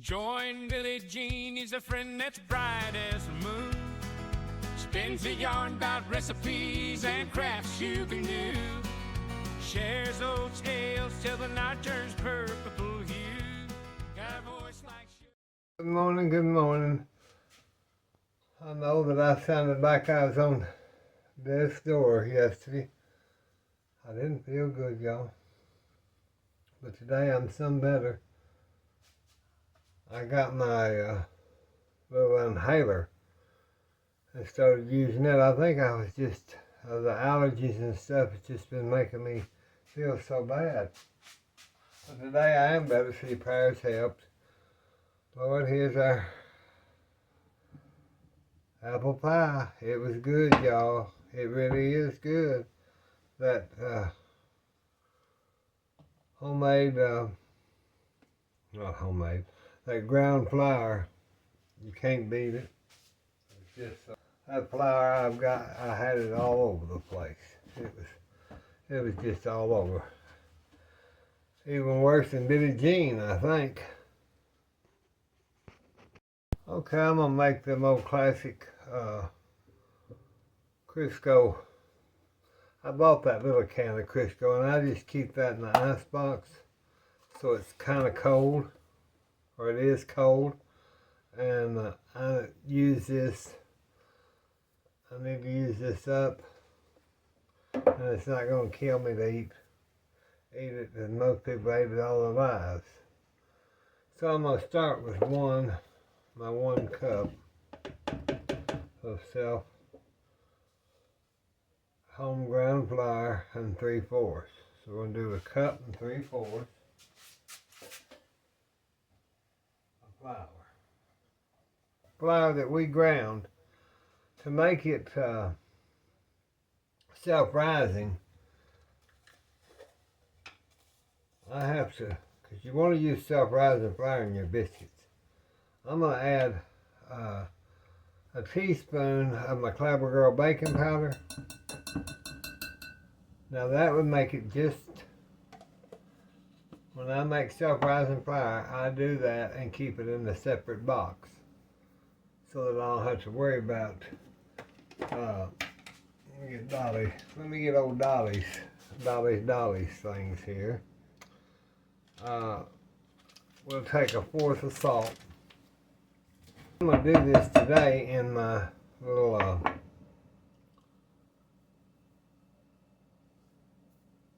Join Billie Jean, he's a friend that's bright as the moon. Spins a yarn about recipes and crafts you can do. Shares old tales till the night turns purple hue. Got a voice like Good morning, good morning. I know that I sounded like I was on death's door yesterday. I didn't feel good, y'all. But today I'm some better. I got my little inhaler and started using it. I think I was just, the allergies and stuff has just been making me feel so bad. But today I am better, see, prayers helped. Lord, here's our apple pie. It was good, y'all. It really is good. That homemade, not homemade, that ground flour, you can't beat it. It's just that flour I had it all over the place. It was just all over. Even worse than Billie Jean, I think. Okay, I'm gonna make them old classic Crisco. I bought that little can of Crisco and I just keep that in the icebox so it's kind of cold, or it is cold. And I use this, I need to use this up, and it's not going to kill me to eat it, and most people ate it all their lives. So I'm going to start with my 1 cup of home ground flour and 3/4. So we're going to do 1 cup and 3/4 of flour. Flour that we ground to make it self-rising. I have to, because you want to use self-rising flour in your biscuits. I'm going to add a teaspoon of my Clever Girl baking powder. Now that would make it just, when I make self-rising flour, I do that and keep it in a separate box so that I don't have to worry about, let me get old Dolly's things here. We'll take 1/4 of salt. I'm going to do this today in my little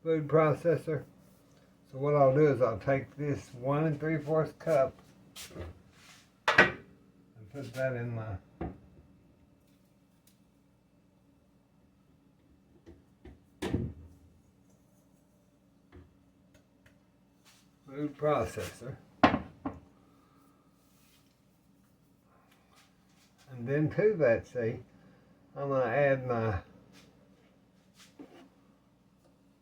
food processor. So what I'll do is I'll take this 1 3/4 cup and put that in my food processor. And then to that, see, I'm going to add my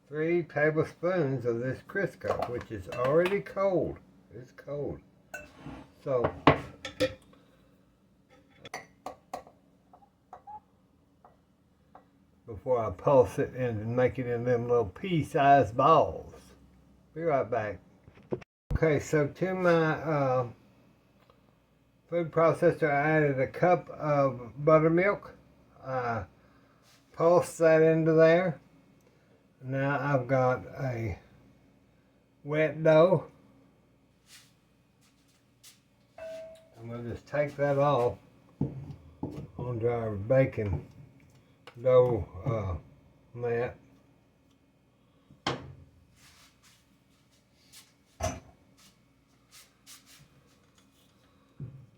3 tablespoons of this Crisco, which is already cold. It's cold. So, before I pulse it and make it in them little pea-sized balls. Be right back. Okay, so to my food processor, I added 1 cup of buttermilk. I pulsed that into there. Now I've got a wet dough. I'm going to just take that off onto our baking dough mat.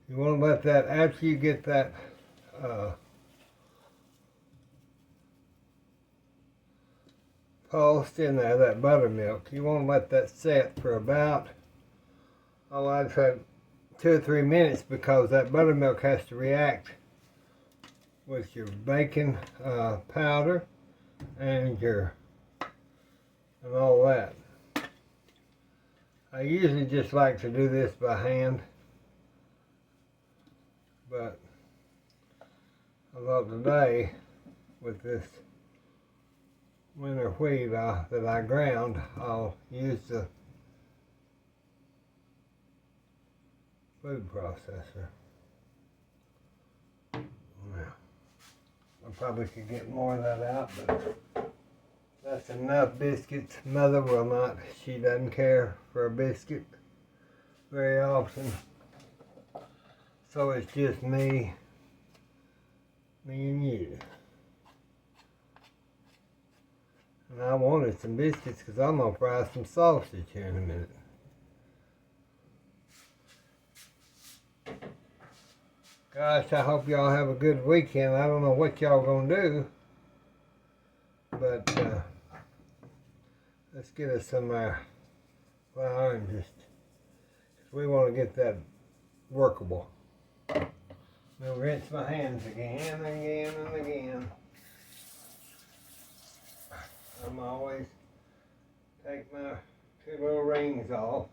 You want to let that, after you get that pulsed in there, that buttermilk, you want to let that set for about, I'd say 2 or 3 minutes, because that buttermilk has to react with your baking powder and all that. I usually just like to do this by hand, but I thought today with this winter wheat that I ground, I'll use the food processor. Yeah. I probably could get more of that out, but that's enough biscuits. Mother will not, she doesn't care for a biscuit very often. So it's just me and you. And I wanted some biscuits because I'm going to fry some sausage here in a minute. Gosh, I hope y'all have a good weekend. I don't know what y'all going to do, but let's get us some flour and just, because we want to get that workable. I'll rinse my hands again and again and again. I'm always take my two little rings off.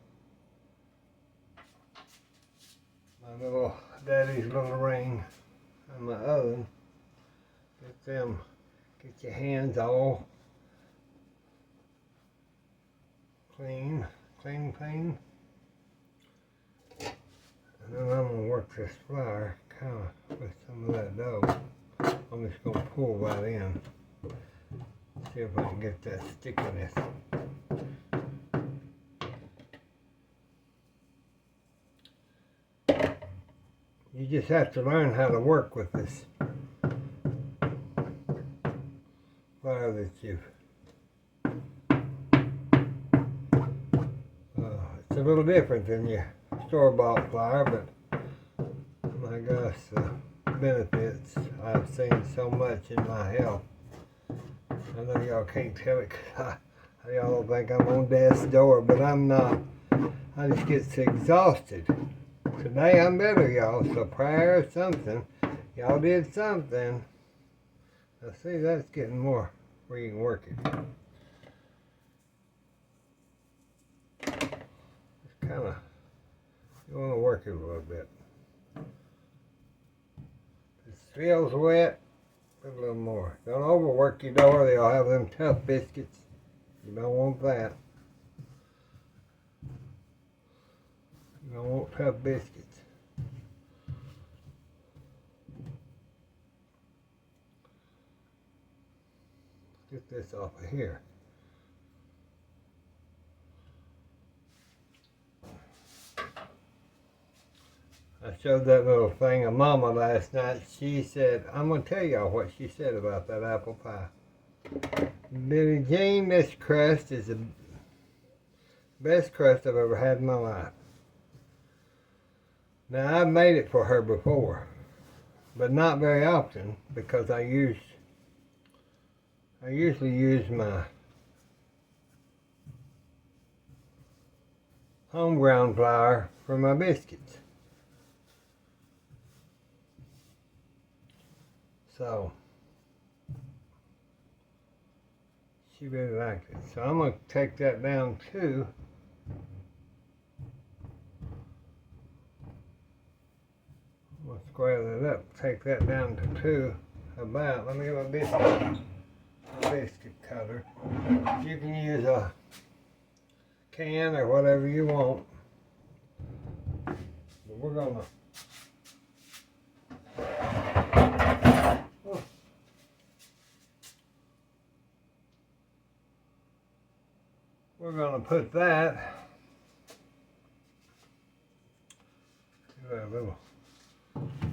My little daddy's little ring and my oven. Get your hands all clean. And then I'm gonna work this flour kind of with some of that dough. I'm just gonna pull that in. See if I can get that stickiness. You just have to learn how to work with this flour that you've. It's a little different than your store-bought flour, but my gosh, the benefits I've seen so much in my health. I know y'all can't tell it because y'all don't think I'm on death's door, but I'm not. I just get so exhausted. Today I'm better, y'all, so prayer or something. Y'all did something. Now see, that's getting more where you can work it. Just kind of, you want to work it a little bit. If it feels wet, put a little more. Don't overwork your dough, they'll have them tough biscuits. You don't want that. You don't want tough biscuits. Let's get this off of here. I showed that little thing of Mama last night. She said, I'm going to tell y'all what she said about that apple pie. Billie Jean, this crust is the best crust I've ever had in my life. Now, I've made it for her before, but not very often because I usually use my home ground flour for my biscuits. So, she really liked it. So I'm going to take that down too. I'm going to square that up, take that down to 2 about. Let me get my biscuit cutter. You can use a can or whatever you want. But we're going to put that in a little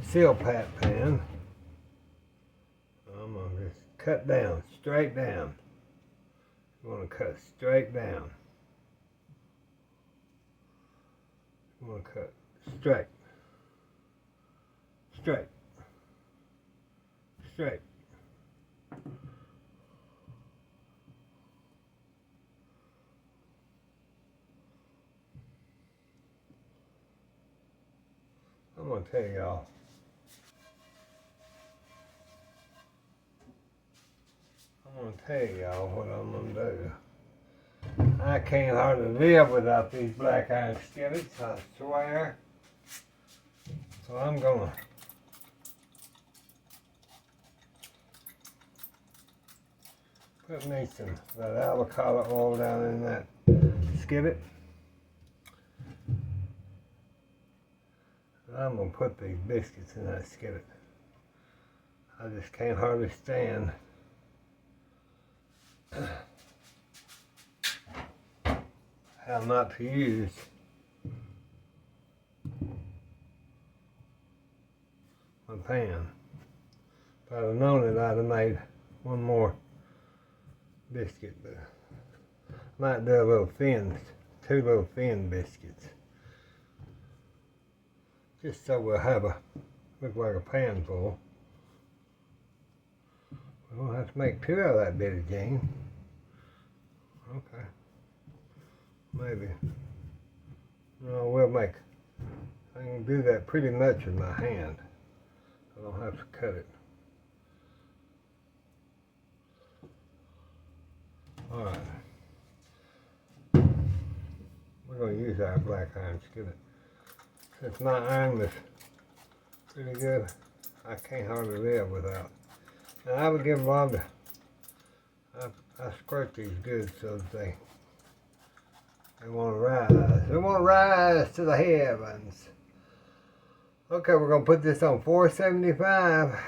seal pat pan. I'm going to just cut down, straight down. You want to cut straight down. You want to cut straight. Straight. Straight. I'm going to tell y'all. I'm going to tell y'all what I'm going to do. I can't hardly live without these black iron skillets, I swear. So I'm going to put me some that avocado oil down in that skillet. I'm gonna put these biscuits in that skillet. I just can't hardly stand how not to use my pan. If I'd have known it, I'd have made one more biscuit, but I might do a little thin, 2 little thin biscuits. Just so we'll have look like a pan full. We'll have to make 2 out of that bit of Gene. Okay. Maybe. No, we'll make, I can do that pretty much with my hand. I don't have to cut it. Alright. We're going to use our black iron skillet. Since my iron was pretty good, I can't hardly live without. And I would give Bob the, I squirt these good so that they want to rise. They want to rise to the heavens. Okay, we're going to put this on 475.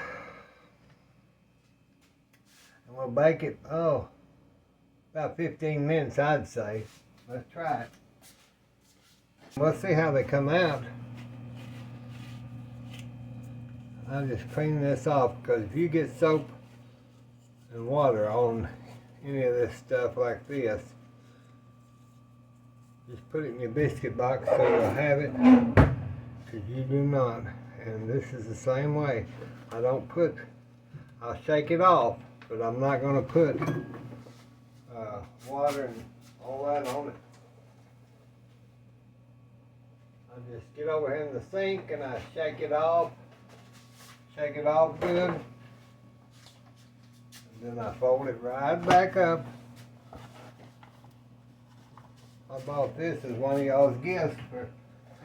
And we'll bake it, about 15 minutes, I'd say. Let's try it. We'll see how they come out. I'll just clean this off, because if you get soap and water on any of this stuff like this, just put it in your biscuit box so you'll have it, because you do not. And this is the same way. I'll shake it off, but I'm not going to put water and all that on it. I just get over here in the sink and I shake it off good, and then I fold it right back up. I bought this as one of y'all's gifts for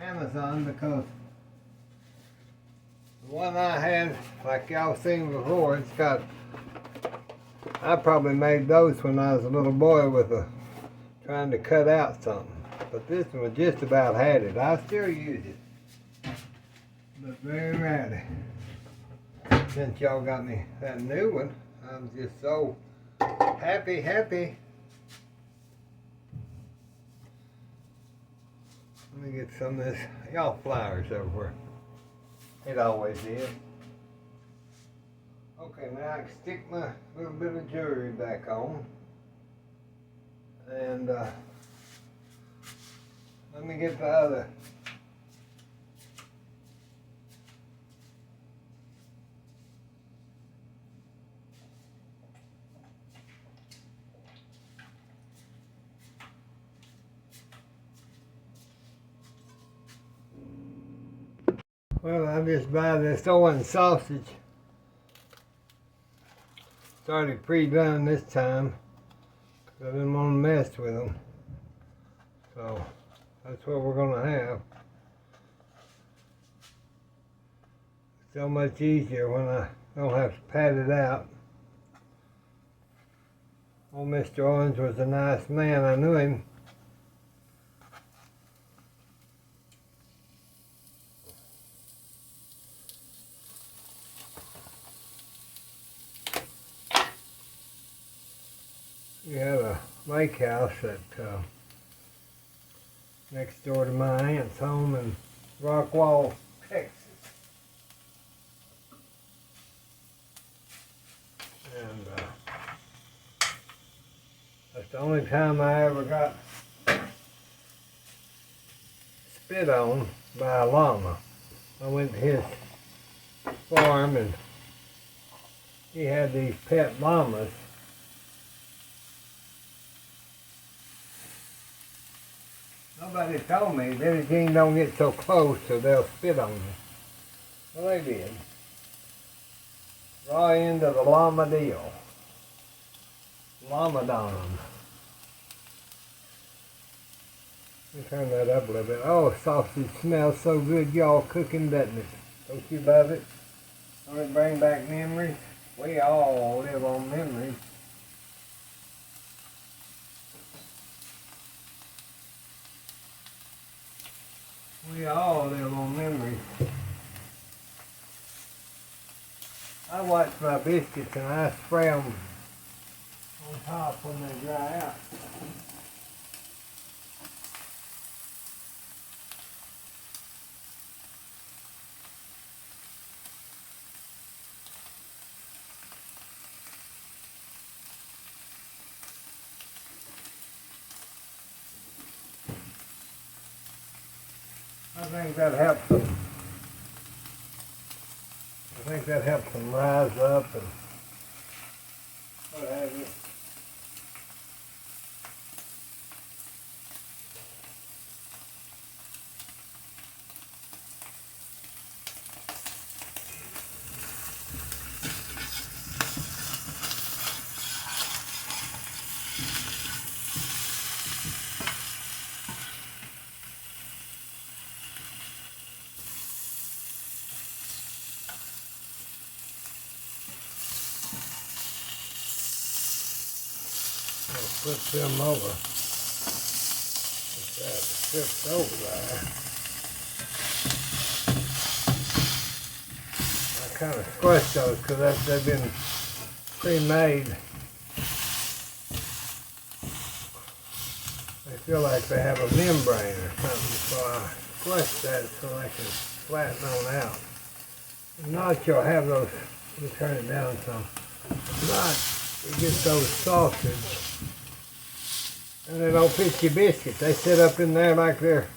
Amazon, because the one I had, like y'all seen before, it's got, I probably made those when I was a little boy trying to cut out something. But this one just about had it. I still use it, but very rarely. Since y'all got me that new one, I'm just so happy. Let me get some of this. Y'all flowers over where it always is. Okay, now I can stick my little bit of jewelry back on. And let me get the other. Well, I just buy this Owen sausage. It's already pre-done this time, because I didn't want to mess with them. So that's what we're going to have. So much easier when I don't have to pat it out. Old Mr. Owens was a nice man. I knew him. We have a lake house at next door to my aunt's home in Rockwall, Texas. And that's the only time I ever got spit on by a llama. I went to his farm and he had these pet llamas. Nobody told me Billie Jean don't get so close so they'll spit on you. Well, they did. Raw end of the llama deal. Llamadon. Let me turn that up a little bit. Oh, sausage smells so good, y'all cooking, doesn't it? Don't you love it? Don't it bring back memories? We all live on memories. We all live on memories. watch my biscuits and I spray them on top when they dry out. I think that helps them. I think that helps them rise up and what have you. Flip them over. Put that strips over there. I kind of squished those because they've been pre-made. They feel like they have a membrane or something, so I squished that so they can flatten on out. If not, you'll have those, let me turn it down some. If not, you get those sausage. And they don't fit your biscuits. They sit up in there like they're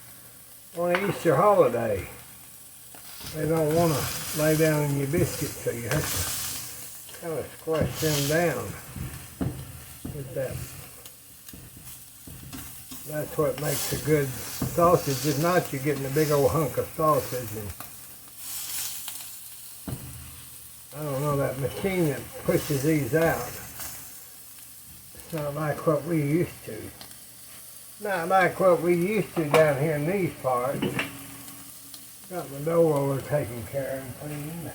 on an Easter holiday. They don't want to lay down in your biscuits, so you have to kind of squash them down with that. That's what makes a good sausage. If not, you're getting a big old hunk of sausage. And I don't know, that machine that pushes these out, it's not like what we used to. Not like what we used to down here in these parts. Got my dough roller taken care of and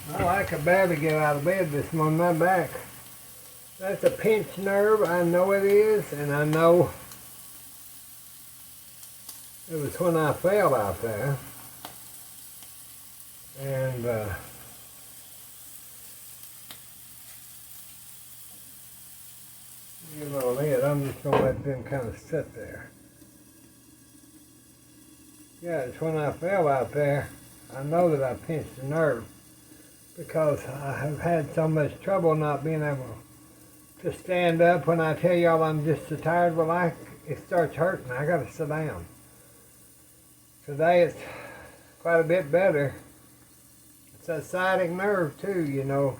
cleaned. I could barely get out of bed this morning. My back, that's a pinched nerve. I know it is, and I know it was when I fell out there. And you know it, I'm just going to let them kind of sit there. Yeah, it's when I fell out there, I know that I pinched a nerve because I have had so much trouble not being able to stand up. When I tell y'all I'm just so tired, well, it starts hurting. I got to sit down. Today it's quite a bit better. It's a sciatic nerve too, you know.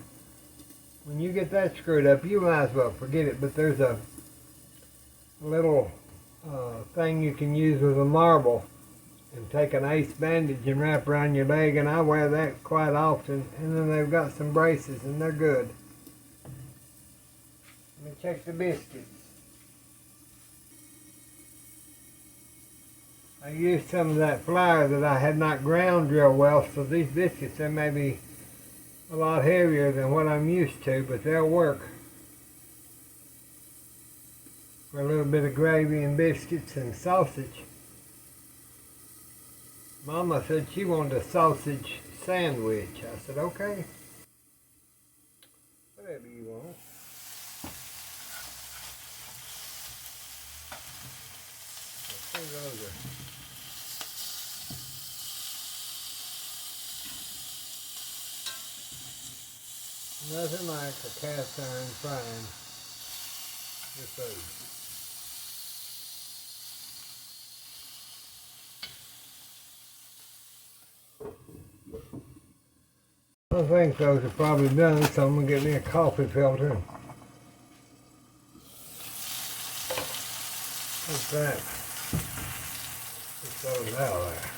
When you get that screwed up, you might as well forget it. But there's a little thing you can use with a marble and take an ace bandage and wrap around your leg, and I wear that quite often. And then they've got some braces, and they're good. Let me check the biscuits. I used some of that flour that I had not ground real well, so these biscuits, they may be a lot heavier than what I'm used to, but they'll work for a little bit of gravy and biscuits and sausage. Mama said she wanted a sausage sandwich. I said, okay. Whatever you want. I think those are nothing like a cast iron frying your food. I think those are probably done, so I'm going to get me a coffee filter. What's that? Put those out there.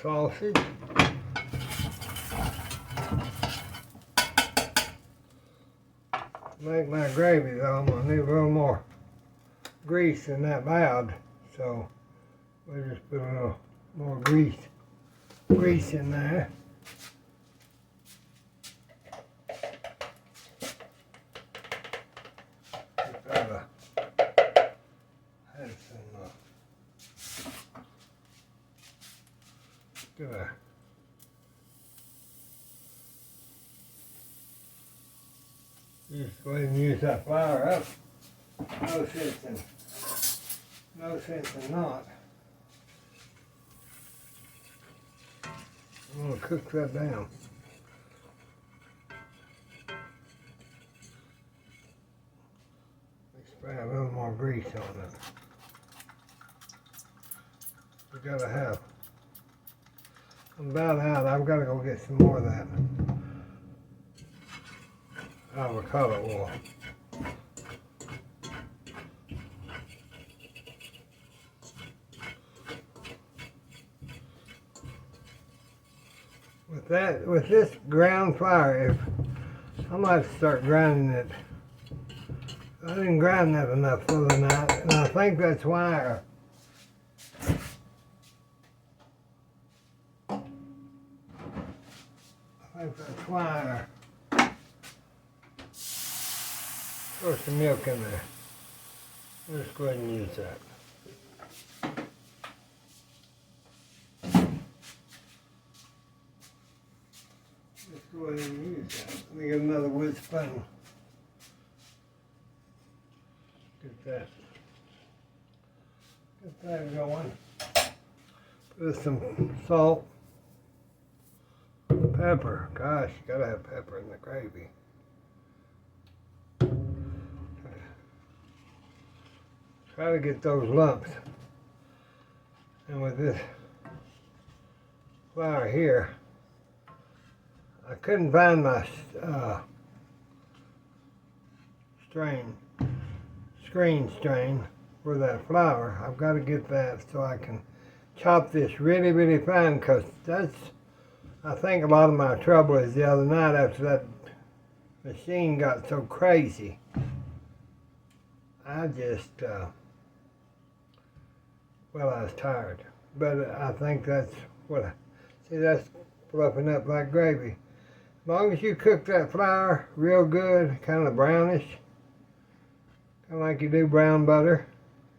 Sausage. Make my gravy though, I'm gonna need a little more grease than that loud, so we'll just put a little more grease grease in there. Just go ahead and use that flour up. No sense in not. I'm gonna cook that down. Spray a little more grease on it. We gotta have. I'm about out. I've got to go get some more of that avocado oil. With this ground flour, I might start grinding it. I didn't grind that enough for the night, and I think that's why. Throw some milk in there. Let's go ahead and use that. Let's go ahead and use that. Let me get another wood spoon. Get that going. Put some salt. Pepper. Gosh, you gotta have pepper in the gravy. Try to get those lumps. And with this flour here, I couldn't find my screen strain for that flour. I've got to get that so I can chop this really, really fine, because that's, I think a lot of my trouble is the other night after that machine got so crazy. I just, well, I was tired. But I think that's what, see, that's fluffing up like gravy. As long as you cook that flour real good, kind of brownish, kind of like you do brown butter,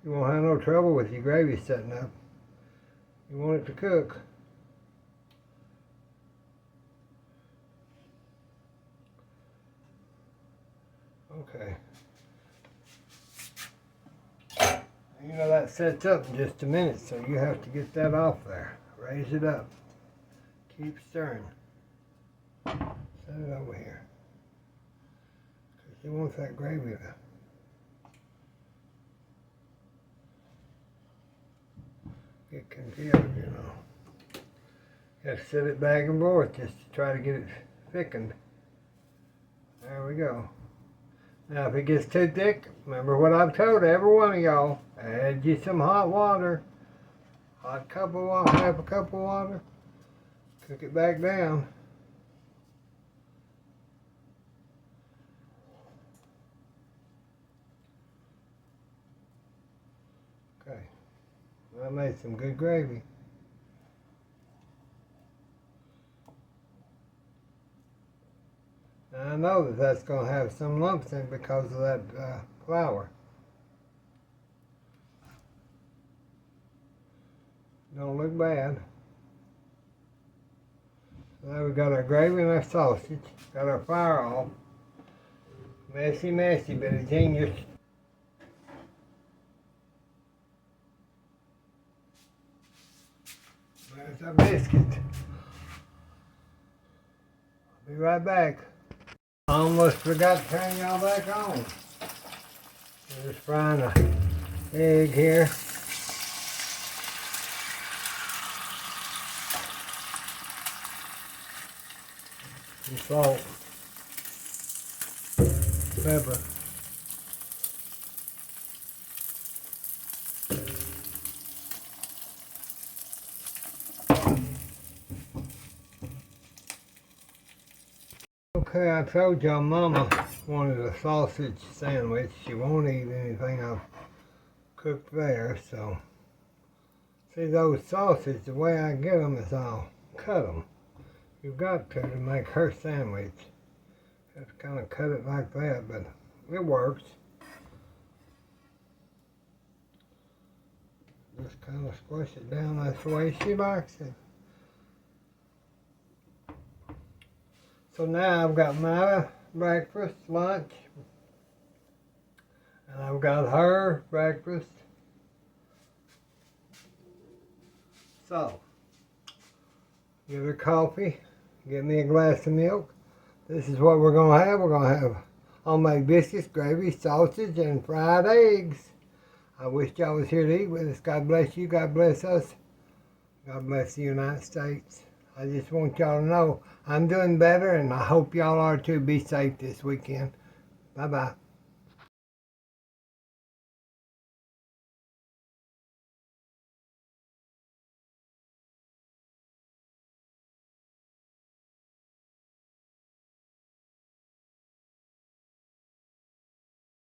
you won't have no trouble with your gravy setting up. You want it to cook. Okay. You know that sets up in just a minute, so you have to get that off there. Raise it up. Keep stirring. Set it over here. Because you want that gravy to get congealed, you know. You have to set it back and forth just to try to get it thickened. There we go. Now if it gets too thick, remember what I've told every one of y'all. Add you some hot water. Hot cup of water, half a cup of water. Cook it back down. Okay. I made some good gravy. Now I know that that's going to have some lumps in it because of that flour. Don't look bad. So now we've got our gravy and our sausage. Got our flour off. Messy, messy, but it's genius. There's our biscuit. I'll be right back. I almost forgot to turn y'all back on. I'm just frying an egg here. Some salt. Pepper. Okay, I told y'all Mama wanted a sausage sandwich. She won't eat anything I've cooked there, so. See, those sausages, the way I get them is I'll cut them. You've got to make her sandwich. Just kind of cut it like that, but it works. Just kind of squish it down. That's the way she likes it. So now I've got my breakfast, lunch, and I've got her breakfast. So, get her coffee, get me a glass of milk. This is what we're going to have. We're going to have homemade biscuits, gravy, sausage, and fried eggs. I wish y'all was here to eat with us. God bless you. God bless us. God bless the United States. I just want y'all to know I'm doing better, and I hope y'all are too. Be safe this weekend. Bye-bye.